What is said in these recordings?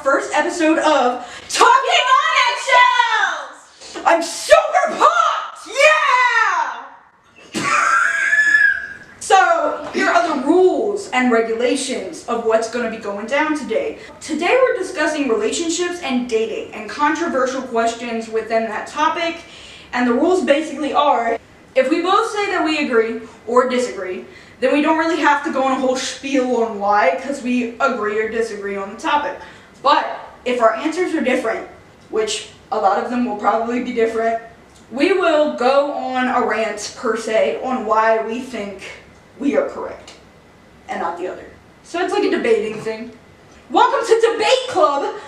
first episode of Talking on Eggshells! I'm super pumped! Yeah! So, here are the rules and regulations of what's going to be going down today. Today we're discussing relationships and dating and controversial questions within that topic. And the rules basically are, if we both say that we agree or disagree, then we don't really have to go on a whole spiel on why, because we agree or disagree on the topic. But if our answers are different, which a lot of them will probably be different, we will go on a rant per se on why we think we are correct and not the other. So it's like a debating thing. Welcome to Debate Club.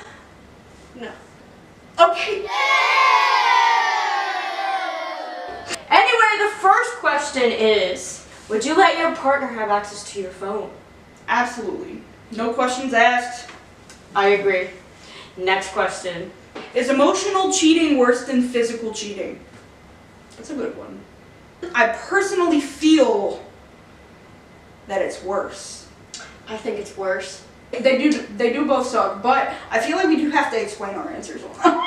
No. Okay. Anyway, the first question is, would you let your partner have access to your phone? Absolutely. No questions asked. I agree. Next question. Is emotional cheating worse than physical cheating? That's a good one. I personally feel that it's worse. I think it's worse. They do both suck, but I feel like we do have to explain our answers on that.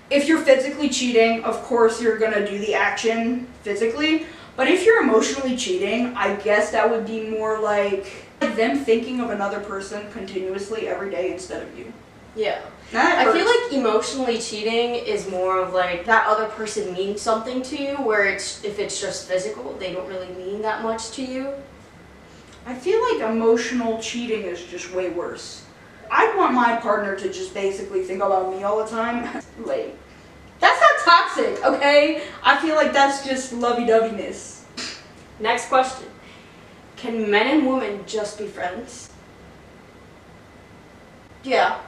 If you're physically cheating, of course you're gonna do the action physically. But if you're emotionally cheating, I guess that would be more like them thinking of another person continuously every day instead of you. Yeah. That I feel hurts. like emotionally cheating is more of like that other person means something to you, where if it's just physical, they don't really mean that much to you. I feel like emotional cheating is just way worse. I'd want my partner to just basically think about me all the time. Like, that's not toxic, okay? I feel like that's just lovey-doveyness. Next question. Can men and women just be friends? Yeah.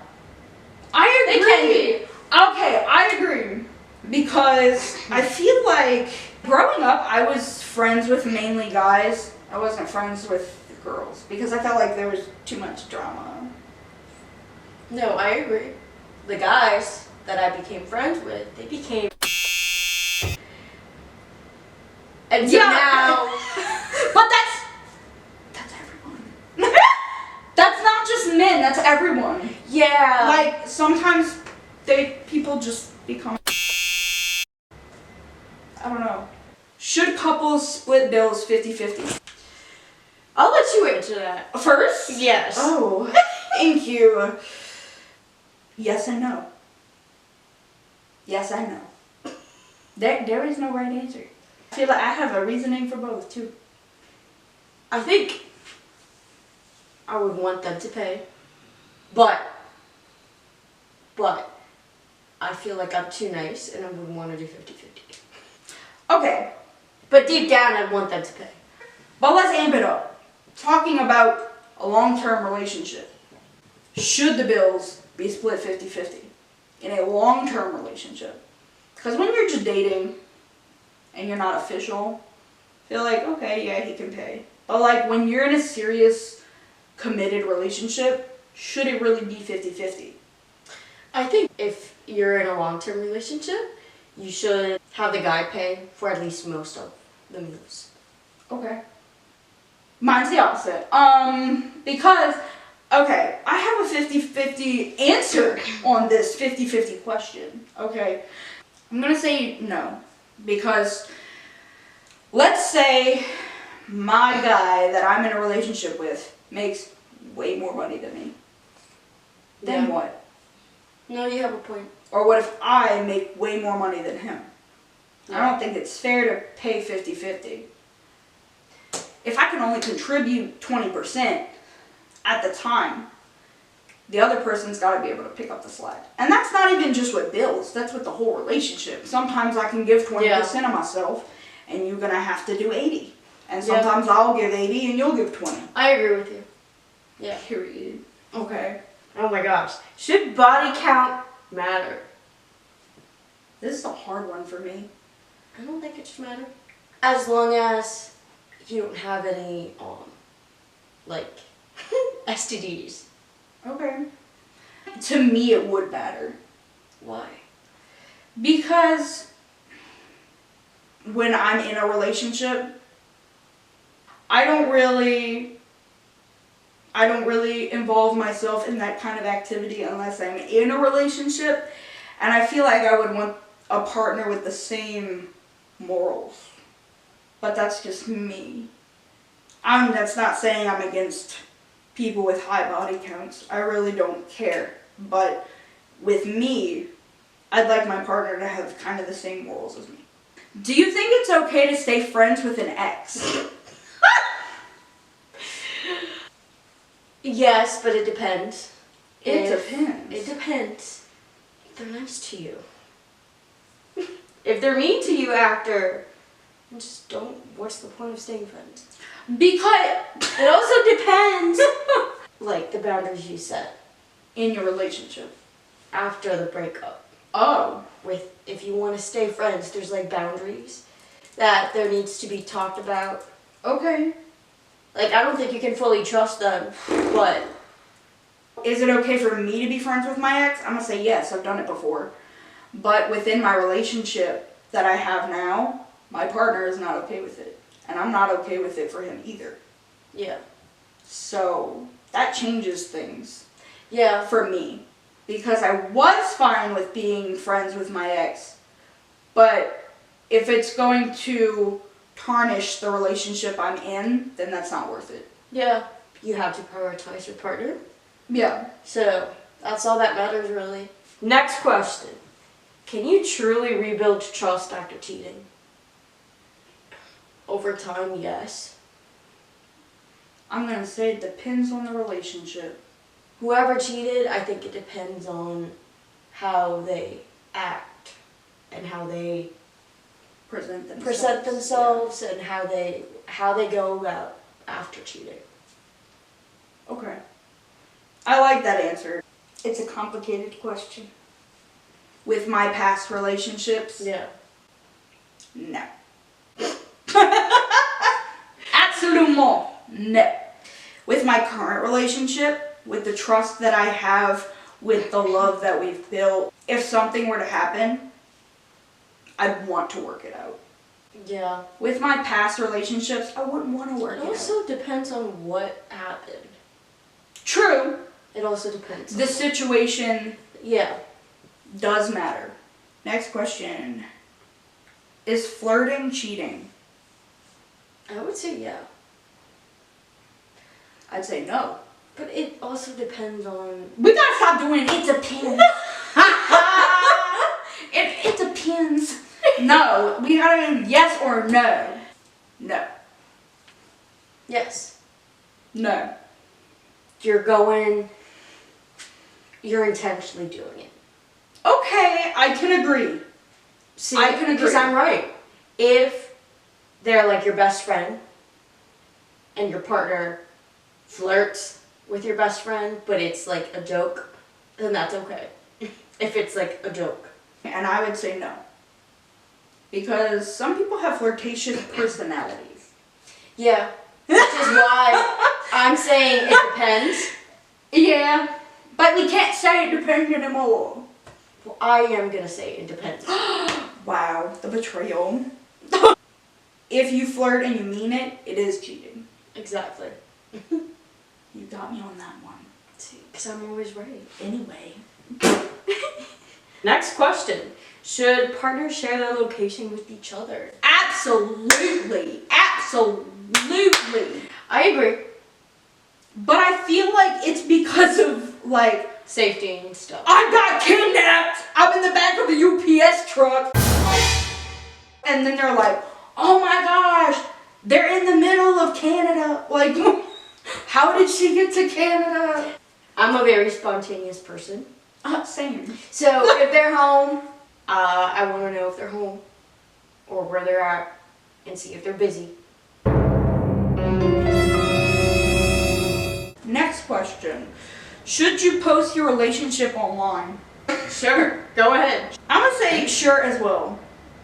I agree. They can be. Okay, I agree. Because I feel like growing up, I was friends with mainly guys. I wasn't friends with girls because I felt like there was too much drama. No, I agree. The guys that I became friends with, they became. And so now. But that's everyone. That's not just men, that's everyone. Yeah. Like, sometimes people just become, I don't know. Should couples split bills 50-50? I'll let you answer that. First? Yes. Oh, thank you. Yes and no. Yes and no. There is no right answer. I feel like I have a reasoning for both, too. I think I would want them to pay, but I feel like I'm too nice and I wouldn't want to do 50-50. Okay, But deep down, I want them to pay. but let's amp it up. Talking about a long-term relationship. Should the bills be split 50-50 in a long-term relationship? Because when you're just dating and you're not official, feel like, okay, yeah, he can pay. But like when you're in a serious, committed relationship, should it really be 50-50? I think if you're in a long-term relationship, you should have the guy pay for at least most of the meals. Okay. Mine's the opposite. Because, okay, I have a 50-50 answer on this 50-50 question, okay? I'm gonna say no, because let's say my guy that I'm in a relationship with makes way more money than me. Then Yeah. what? No, you have a point. Or what if I make way more money than him? I Yeah. don't think it's fair to pay 50-50. If I can only contribute 20% at the time, the other person's got to be able to pick up the slack. And that's not even just with bills, that's with the whole relationship. Sometimes I can give 20% of myself and you're going to have to do 80. And sometimes I'll give 80 and you'll give 20. I agree with you. Yeah. Period. Okay. Oh my gosh. Should body count matter? This is a hard one for me. I don't think it should matter. As long as you don't have any, like, STDs. Okay. To me, it would matter. Why? Because when I'm in a relationship, I I don't really involve myself in that kind of activity unless I'm in a relationship. And I feel like I would want a partner with the same morals. But that's just me. That's not saying I'm against people with high body counts. I really don't care. But with me, I'd like my partner to have kind of the same morals as me. Do you think it's okay to stay friends with an ex? Yes, but it depends. It depends. It depends. If they're nice to you. If they're mean to you after, just don't. What's the point of staying friends? Because It also depends. Like the boundaries you set in your relationship. after the breakup. Oh. If you want to stay friends, there's like boundaries that there needs to be talked about. Okay. Like I don't think you can fully trust them, but Is it okay for me to be friends with my ex? I'm gonna say yes, I've done it before. But within my relationship that I have now, my partner is not okay with it. And I'm not okay with it for him either. yeah. So that changes things Yeah. for me. Because I was fine with being friends with my ex. But if it's going to tarnish the relationship I'm in, then that's not worth it. Yeah. You have to prioritize your partner. Yeah. So that's all that matters really. Next question. Can you truly rebuild trust after cheating? Over time, yes. I'm gonna say it depends on the relationship. Whoever cheated, I think it depends on how they act and how they present themselves and how they go about after cheating. Okay. I like that answer. It's a complicated question. With my past relationships, Yeah. no. Absolument no. With my current relationship, with the trust that I have, with the love that we've built, if something were to happen, I'd want to work it out. Yeah. With my past relationships, I wouldn't want to work It it out. also depends on what happened. True. It also depends. The situation Yeah. does matter. Next question. Is flirting cheating? I would say yeah. I'd say no. But it also depends on. We gotta stop doing it depends. it depends. No, we gotta do yes or no. No. Yes. No. You're intentionally doing it. Okay, I can agree. See, I can agree. Because I'm right. If they're like your best friend and your partner flirts with your best friend, but it's like a joke, then that's okay. If it's like a joke. And I would say no. Because some people have flirtatious personalities. Yeah. Which is why I'm saying it depends. Yeah. But we can't say it depends anymore. Well, I am gonna say it depends. Wow, the betrayal. If you flirt and you mean it, it is cheating. Exactly. You got me on that one. See, because I'm always right. Anyway. Next question. Should partners share their location with each other? Absolutely. Absolutely. I agree. But I feel like it's because of, like, Safety and stuff. I got kidnapped. I'm in the back of a UPS truck. And then they're like, oh my gosh, they're in the middle of Canada. Like, how did she get to Canada? I'm a very spontaneous person. Same. So if they're home, I want to know if they're home or where they're at and see if they're busy. Next question. Should you post your relationship online? Sure, go ahead. I'm gonna say sure as well.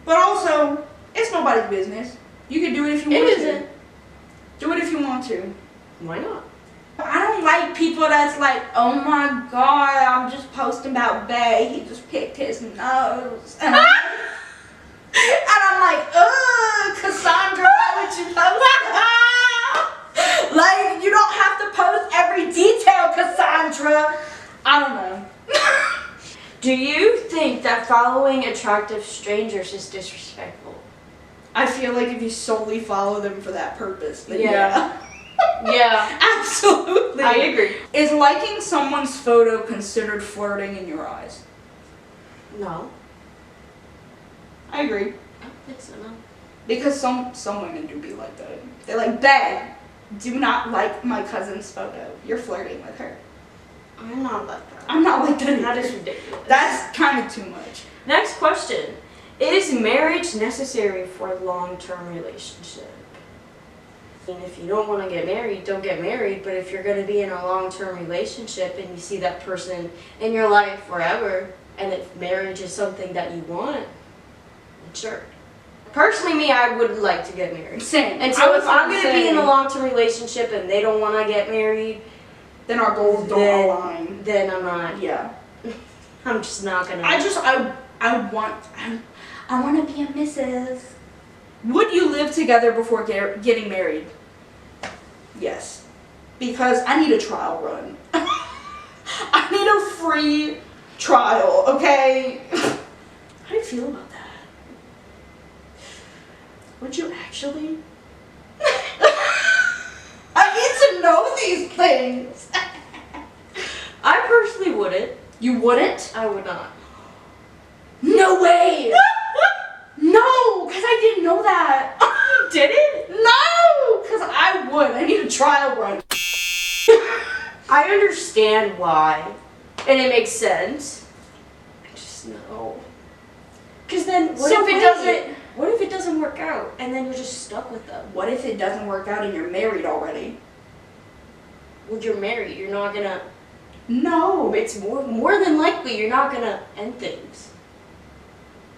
But also, it's nobody's business. You can do it if you want It to. isn't. Do it if you want to. Why not? I don't like people that's like, oh my god, I'm just posting about Bay. He just picked his nose. And I'm like, ugh, Cassandra, why would you post that? Like, you don't have to post every that following attractive strangers is disrespectful. I feel like if you solely follow them for that purpose, then Yeah. Yeah, absolutely. I agree. Is liking someone's photo considered flirting in your eyes? No, I agree. I don't think so, no. Because some women do be like that. They're like, babe, do not like my cousin's photo. You're flirting with her. I'm not like that. I'm not like that. That either. is ridiculous. That's kind of too much. Next question. Is marriage necessary for a long-term relationship? I mean, if you don't want to get married, don't get married. But if you're going to be in a long-term relationship and you see that person in your life forever, and if marriage is something that you want, then sure. Personally, me, I would like to get married. Same. And I so was if I'm gonna going to be say, in a long-term relationship and they don't want to get married, then our goals don't then, align. then I'm not. Yeah. I'm just not going to. I want to be a missus. Would you live together before getting married? Yes. Because I need a trial run. I need a free trial, okay? How do you feel about that? Would you actually? I need to know these things. I personally wouldn't. You wouldn't? I would not. No way! No, because I didn't know that. You didn't? No, because I would. I need a trial run. I understand why, and it makes sense. I just know. Because then, what if it doesn't work out, and then you're just stuck with them? What if it doesn't work out and you're married already? Well, you're married. You're not gonna. No. It's more than likely you're not gonna end things.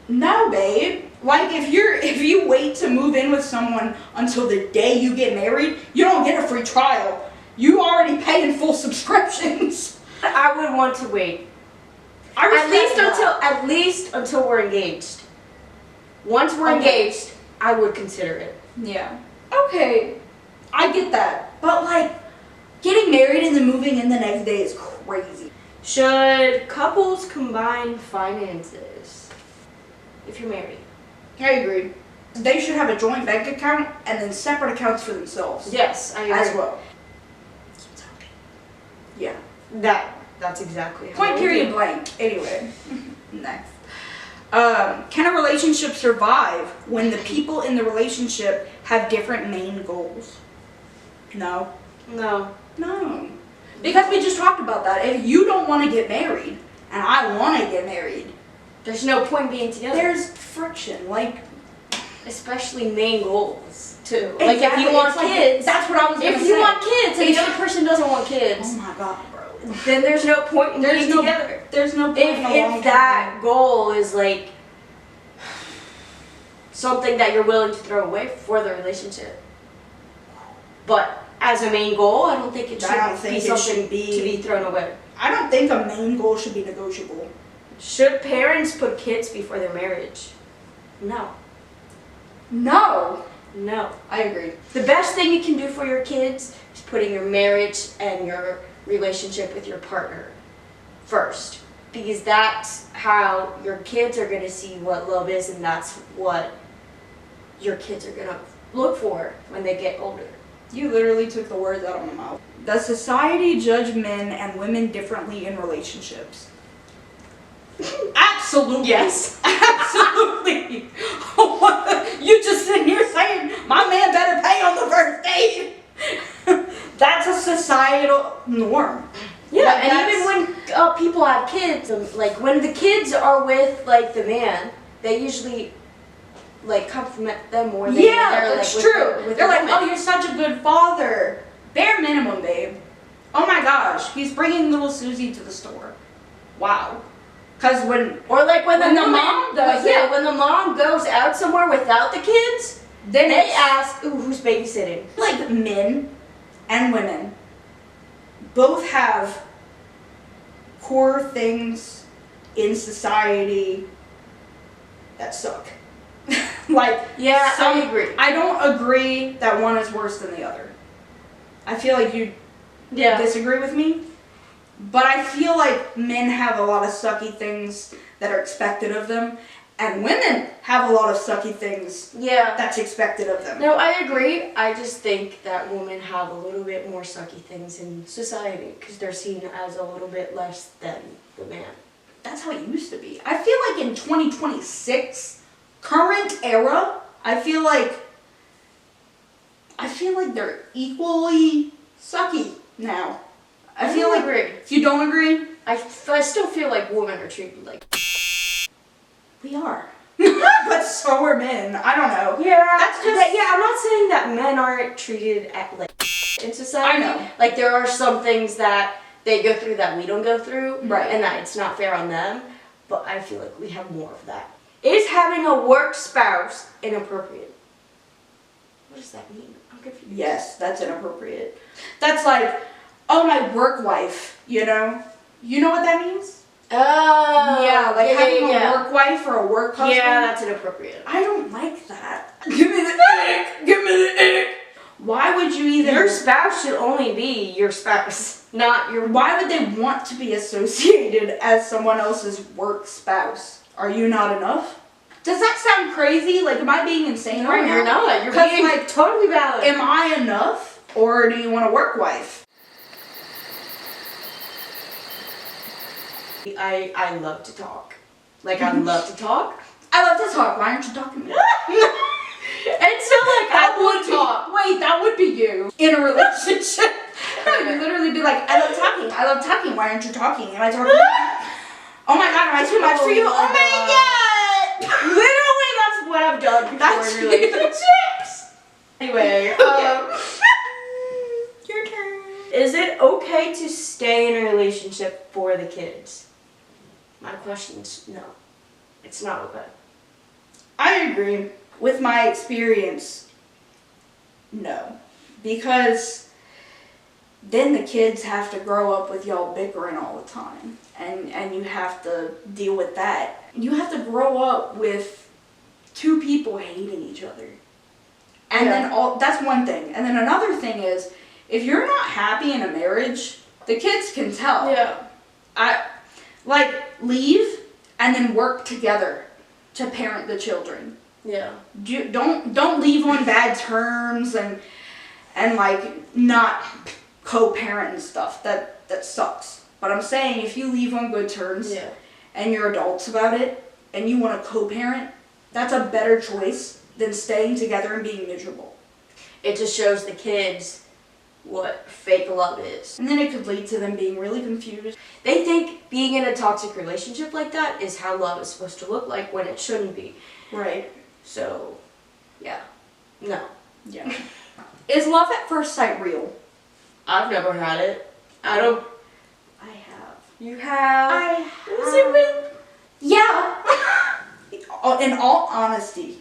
No, babe. Like if you wait to move in with someone until the day you get married, you don't get a free trial. You already paying full subscriptions. I would want to wait. At least until we're engaged. Once we're engaged, I would consider it. Yeah. Okay. I get that. But like getting married and then moving in the next day is crazy. Should couples combine finances if you're married? I agree. They should have a joint bank account and then separate accounts for themselves. Yes, I agree. As well. Yeah. That's exactly how Point I period do. blank. Anyway. Next. Can a relationship survive when the people in the relationship have different main goals? No. No. No. Because we just talked about that. If you don't want to get married and I want to get married, There's no point being together. there's friction. Like, Especially main goals, too. Like if exactly, you want it's like- kids. that's what I was gonna If say. you want kids and the other person doesn't want kids, Oh my god, bro. then there's no point in There's being no together. There's no point in a If long-term that goal is like something that you're willing to throw away for the relationship. But as a main goal, I don't think it should I don't think be it something should be- to be thrown away. I don't think a main goal should be negotiable. Should parents put kids before their marriage? No. No. No. I agree. The best thing you can do for your kids is putting your marriage and your relationship with your partner first. Because that's how your kids are going to see what love is, and that's what your kids are going to look for when they get older. You literally took the words out of my mouth. Does society judge men and women differently in relationships? Absolutely. Yes. Absolutely. You just sitting here saying, my man better pay on the first date. That's a societal norm. Yeah, Like, and that's- even when people have kids, like when the kids are with like the man, they usually like compliment them more than Yeah, they're that's like true. with They're the like, woman. oh, you're such a good father. Bare minimum, babe. Oh my gosh, he's bringing little Susie to the store. Wow. Because Or like when the When the woman- mom does yeah, it- when the mom goes out somewhere without the kids, then they it's ask, "Ooh, who's babysitting?" like men and women both have core things in society that suck. Like, Yeah, some- I agree. I don't agree that one is worse than the other. I feel like you Yeah, disagree with me. But I feel like men have a lot of sucky things that are expected of them, and women have a lot of sucky things Yeah. that's expected of them. No, I agree. I just think that women have a little bit more sucky things in society because they're seen as a little bit less than the man. That's how it used to be. I feel like in 2026, current era, I feel like they're equally sucky now. I feel like agree. you don't agree. I still feel like women are treated like. We are, but so are men. I don't know. Yeah, That's just- yeah. I'm not saying that men aren't treated at like in society. I know. Like there are some things that they go through that we don't go through, Right. and that it's not fair on them. But I feel like we have more of that. Is having a work spouse inappropriate? What does that mean? I'm confused. Yes, that's inappropriate. That's like, oh, my work wife. You know what that means? Oh. Yeah, like having a work wife or a work husband. Yeah, that's inappropriate. I don't like that. Give me the ick. Give me the ick. Why would you even? Your spouse should only be your spouse, not your. Why would they want to be associated as someone else's work spouse? Are you not enough? Does that sound crazy? Like, am I being insane No, right now? you're not. You're 'Cause, being like, totally valid. Am I enough, or do you want a work wife? I love to talk. Like I love to talk. I love to talk. Why aren't you talking to me? And so like I would talk. Wait, that would be you in a relationship. You'd literally be like, I love talking. I love talking. Why aren't you talking? Am I talking? Oh my god, am I too much for you? Oh my god! Literally, that's what I've done before That's in relationships. Anyway, Your turn. is it okay to stay in a relationship for the kids? My question's no. It's not okay. I agree. With my experience, no. Because then the kids have to grow up with y'all bickering all the time. And you have to deal with that. You have to grow up with two people hating each other. And then that's one thing. And then another thing is, if you're not happy in a marriage, the kids can tell. Yeah. Leave and then work together to parent the children. Yeah. Don't leave on bad terms and like not co-parent and stuff. That sucks. But I'm saying if you leave on good terms Yeah. and you're adults about it and you want to co-parent, that's a better choice than staying together and being miserable. It just shows the kids what fake love is. And then it could lead to them being really confused. They think being in a toxic relationship like that is how love is supposed to look like when it shouldn't be. Right. So, yeah. No. Yeah. Is love at first sight real? I've never had it. I don't. I have. You have? Is it real? Yeah. In all honesty,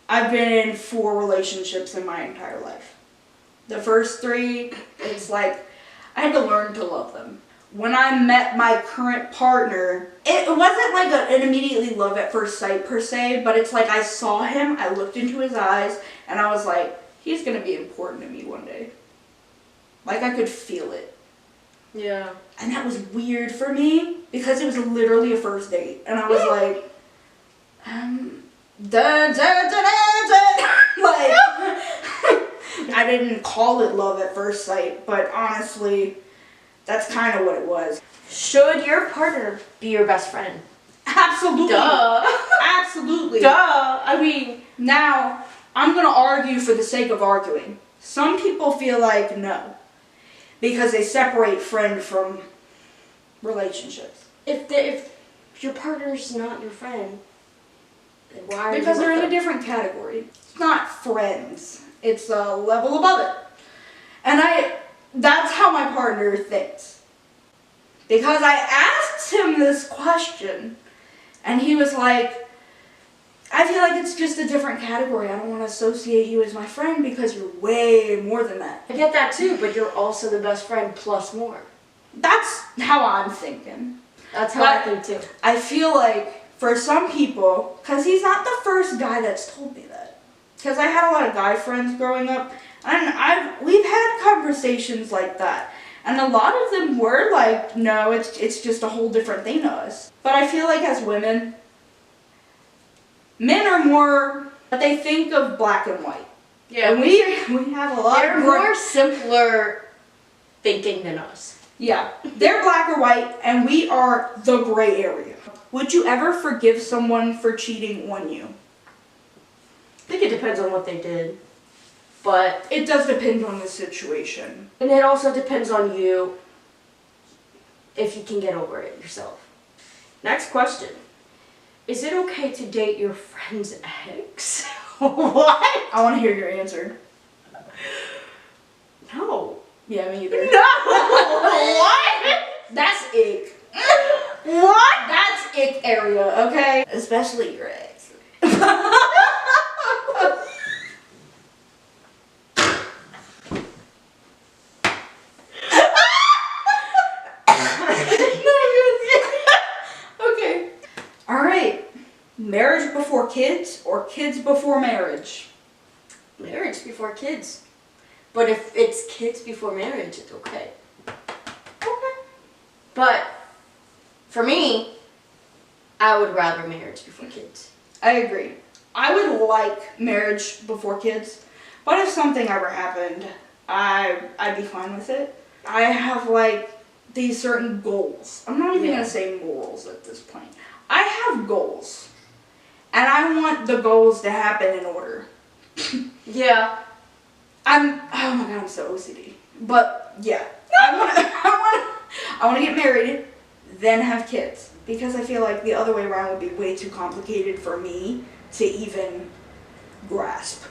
I've been in 4 relationships in my entire life. The first 3, it's like, I had to learn to love them. When I met my current partner, it wasn't like an immediately love at first sight per se, but it's like I saw him, I looked into his eyes, and I was like, he's gonna be important to me one day. Like I could feel it. Yeah. And that was weird for me, because it was literally a first date, and I was like, dun, dun, dun, dun, dun. Like, I didn't call it love at first sight, but honestly, that's kind of what it was. Should your partner be your best friend? Absolutely. Duh. Absolutely. Duh. I mean, Now, I'm going to argue for the sake of arguing. Some people feel like no, because they separate friend from relationships. if your partner's not your friend, then why are Because you they're with in a them? different category. It's not friends. It's a level above it. And that's how my partner thinks. Because I asked him this question, and he was like, I feel like it's just a different category. I don't want to associate you as my friend because you're way more than that. I get that too, but you're also the best friend plus more. That's how I'm thinking. That's how I think too. I feel like for some people, because he's not the first guy that's told me that. Because I had a lot of guy friends growing up, and we've had conversations like that. And a lot of them were like, no, it's just a whole different thing to us. But I feel like as women, men are more, they think of black and white. Yeah, And we have a lot they're of more simpler thinking than us. Yeah, they're black or white, and we are the gray area. Would you ever forgive someone for cheating on you? I think it depends on what they did. But It does depend on the situation. and it also depends on you if you can get over it yourself. Next question. Is it okay to date your friend's ex? What? I want to hear your answer. No. Yeah, me either. No! What? That's ick. What? That's ick area, okay? Especially your ex. Okay. Alright. Marriage before kids or kids before marriage? Marriage before kids. But if it's kids before marriage, it's okay. Okay. But for me, I would rather marriage before kids. I agree. I would like marriage before kids, but if something ever happened, I'd be fine with it. I have like these certain goals. I'm not even Yeah. gonna say morals at this point. I have goals, and I want the goals to happen in order. Yeah. Oh my god, I'm so OCD. But yeah, I want to get married, then have kids, because I feel like the other way around would be way too complicated for me to even grasp.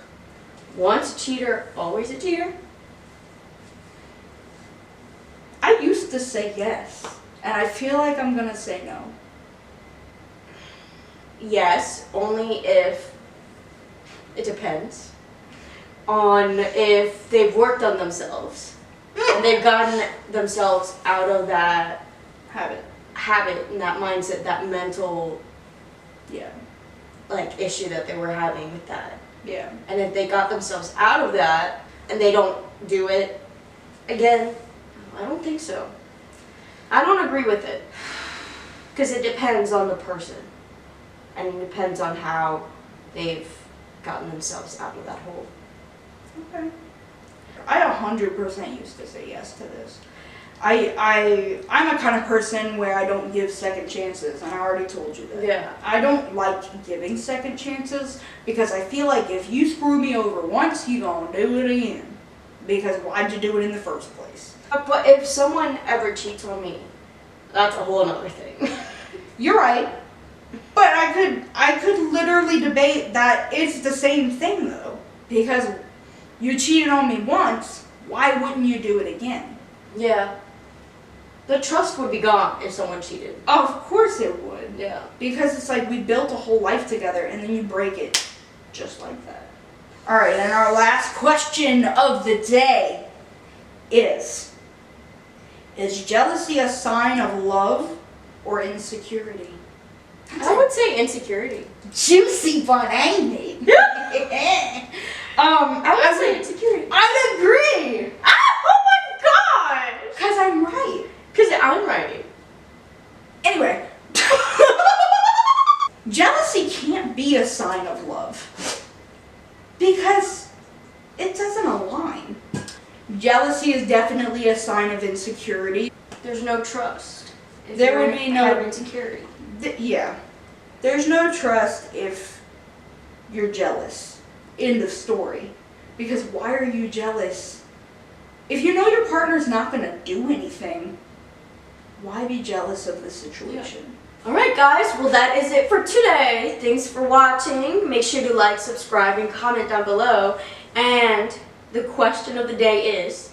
Once a cheater, always a cheater. I used to say yes, and I feel like I'm gonna say no. Yes, only if it depends on if they've worked on themselves and they've gotten themselves out of that Habit. habit and that mindset, that mental Yeah. like issue that they were having with that. Yeah. And if they got themselves out of that and they don't do it again, I don't think so. I don't agree with it. Because it depends on the person. And it depends on how they've gotten themselves out of that hole. Okay. I 100% used to say yes to this. I'm a kind of person where I don't give second chances, and I already told you that. Yeah. I don't like giving second chances because I feel like if you screw me over once, you gonna do it again. Because why'd you do it in the first place? But if someone ever cheats on me, that's a whole other thing. You're right. But I could literally debate that it's the same thing though. Because you cheated on me once, why wouldn't you do it again? Yeah. The trust would be gone if someone cheated. Of course it would. Yeah. Because it's like we built a whole life together and then you break it just like that. Alright, and our last question of the day is jealousy a sign of love or insecurity? I would say insecurity. Juicy one, ain't it? I would say insecurity. I'd agree! Oh my god! Because I'm right. Because I'm right. Anyway. Jealousy can't be a sign of love. Because it doesn't align. Jealousy is definitely a sign of insecurity. There's no trust. If There you're would be no- have insecurity. Yeah. There's no trust if you're jealous. End of story. Because why are you jealous? If you know your partner's not going to do anything, why be jealous of the situation? Alright guys, well that is it for today. Thanks for watching. Make sure to like, subscribe, and comment down below. And the question of the day is,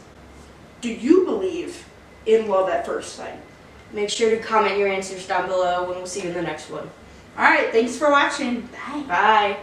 Do you believe in love at first sight? make sure to comment your answers down below and we'll see you in the next one. Alright, thanks for watching. Bye. Bye.